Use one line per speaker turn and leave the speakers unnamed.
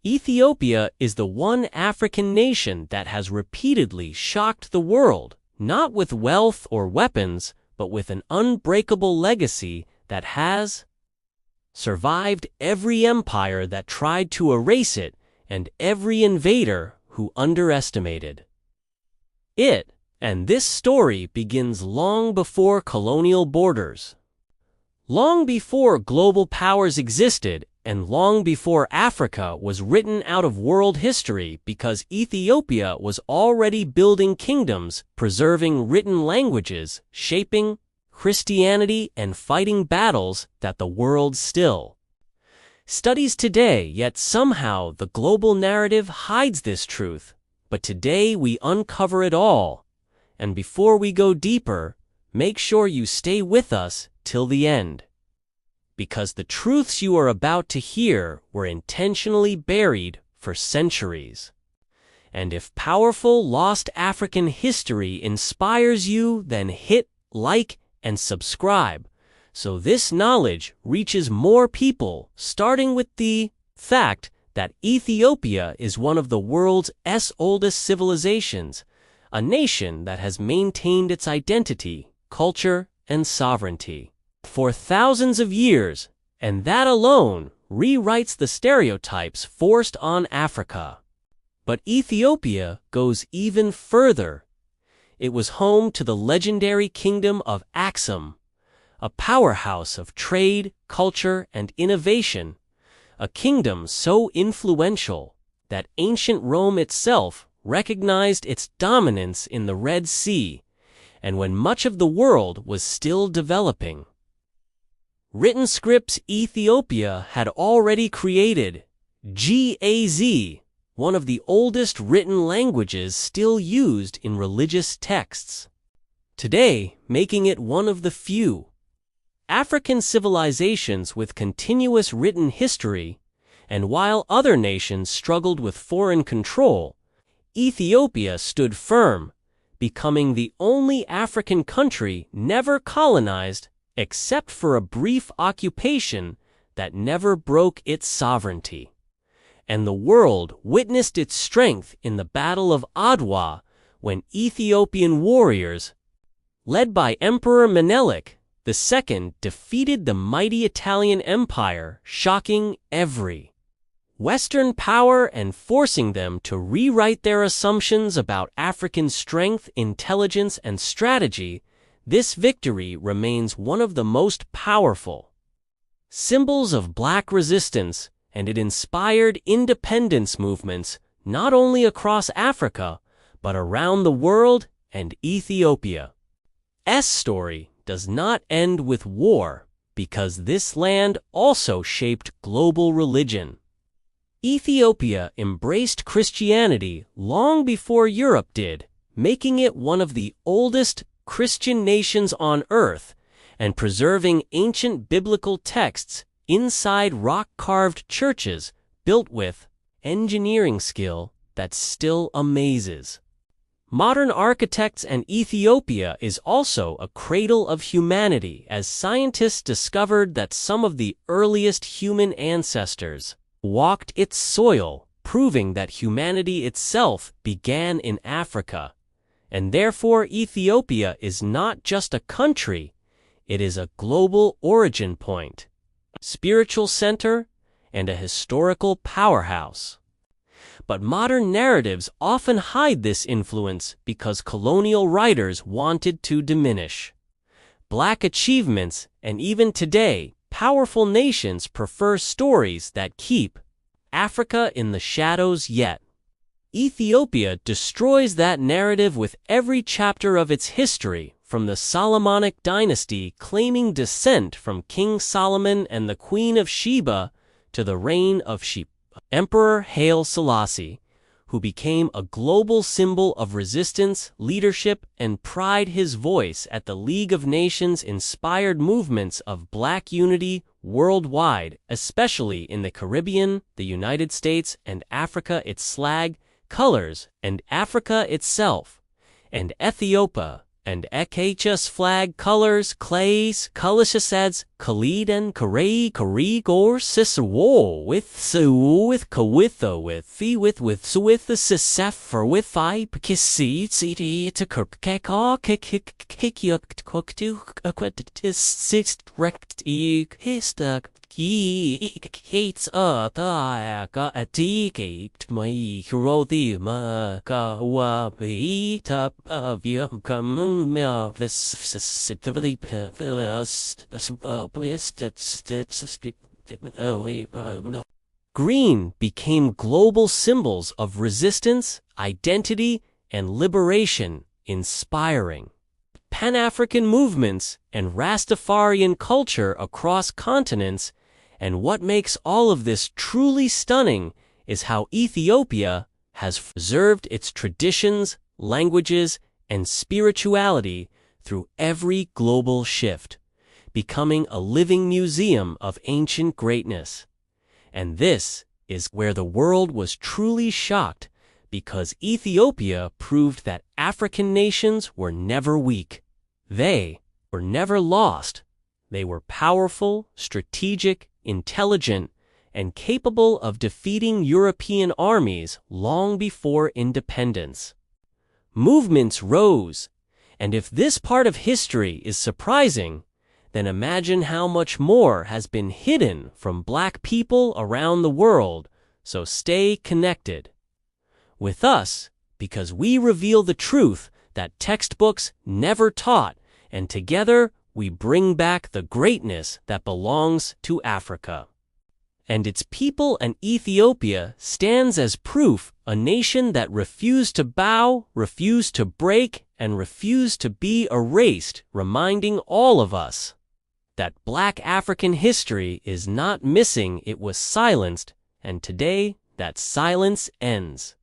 Ethiopia is the one African nation that has repeatedly shocked the world, not with wealth or weapons, but with an unbreakable legacy that has survived every empire that tried to erase it and every invader who underestimated it. And this story begins long before colonial borders, long before global powers existed, and long before Africa was written out of world history, because Ethiopia was already building kingdoms, preserving written languages, shaping Christianity, and fighting battles that the world still studies today. Yet somehow the global narrative hides this truth. But today we uncover it all. And before we go deeper, make sure you stay with us till the end, because the truths you are about to hear were intentionally buried for centuries. And if powerful lost African history inspires you, then hit like and subscribe so this knowledge reaches more people, starting with the fact that Ethiopia is one of the world's oldest civilizations, a nation that has maintained its identity, culture, and sovereignty for thousands of years, and that alone rewrites the stereotypes forced on Africa. But Ethiopia goes even further. It was home to the legendary kingdom of Aksum, a powerhouse of trade, culture, and innovation, a kingdom so influential that ancient Rome itself recognized its dominance in the Red Sea, and when much of the world was still developing. Written scripts Ethiopia had already created, GAZ, one of the oldest written languages still used in religious texts, today making it one of the few African civilizations with continuous written history. And while other nations struggled with foreign control, Ethiopia stood firm, becoming the only African country never colonized except for a brief occupation that never broke its sovereignty. And the world witnessed its strength in the Battle of Adwa, when Ethiopian warriors, led by Emperor Menelik II, defeated the mighty Italian Empire, shocking every Western power and forcing them to rewrite their assumptions about African strength, intelligence, and strategy. This victory remains one of the most powerful symbols of Black resistance, and it inspired independence movements not only across Africa, but around the world. And Ethiopia's story does not end with war, because this land also shaped global religion. Ethiopia embraced Christianity long before Europe did, making it one of the oldest Christian nations on earth, and preserving ancient biblical texts inside rock-carved churches built with engineering skill that still amazes modern architects. And Ethiopia is also a cradle of humanity, as scientists discovered that some of the earliest human ancestors walked its soil, proving that humanity itself began in Africa. And therefore Ethiopia is not just a country, it is a global origin point, spiritual center, and a historical powerhouse. But modern narratives often hide this influence because colonial writers wanted to diminish Black achievements, and even today, powerful nations prefer stories that keep Africa in the shadows. Yet Ethiopia destroys that narrative with every chapter of its history, from the Solomonic dynasty claiming descent from King Solomon and the Queen of Sheba to the reign of Emperor Haile Selassie, who became a global symbol of resistance, leadership, and pride. His voice at the League of Nations inspired movements of Black unity worldwide, especially in the Caribbean, the United States, and Africa. Its flag, colors, and Africa itself, and Ethiopia and EKHS flag colors, clays, colorsads, Khalid and Karay, Karigor, Siswo, with Su, with Kawitho, with the with the Sisef, with I, Kissi, City, to Kirkeka, Kikyuk, Koktu, Aquatis, Six, Rect, Histak. Hates a tikate my hero the maka beat up of you come of this sensitivity Green became global symbols of resistance, identity, and liberation, inspiring Pan-African movements and Rastafarian culture across continents. And what makes all of this truly stunning is how Ethiopia has preserved its traditions, languages, and spirituality through every global shift, becoming a living museum of ancient greatness. And this is where the world was truly shocked, because Ethiopia proved that African nations were never weak. They were never lost. They were powerful, strategic, intelligent, and capable of defeating European armies long before independence. Movements rose, and if this part of history is surprising, then imagine how much more has been hidden from Black people around the world, so stay connected with us, because we reveal the truth that textbooks never taught, and together we bring back the greatness that belongs to Africa. And its people and Ethiopia stands as proof, a nation that refused to bow, refused to break, and refused to be erased, reminding all of us that Black African history is not missing, it was silenced, and today that silence ends.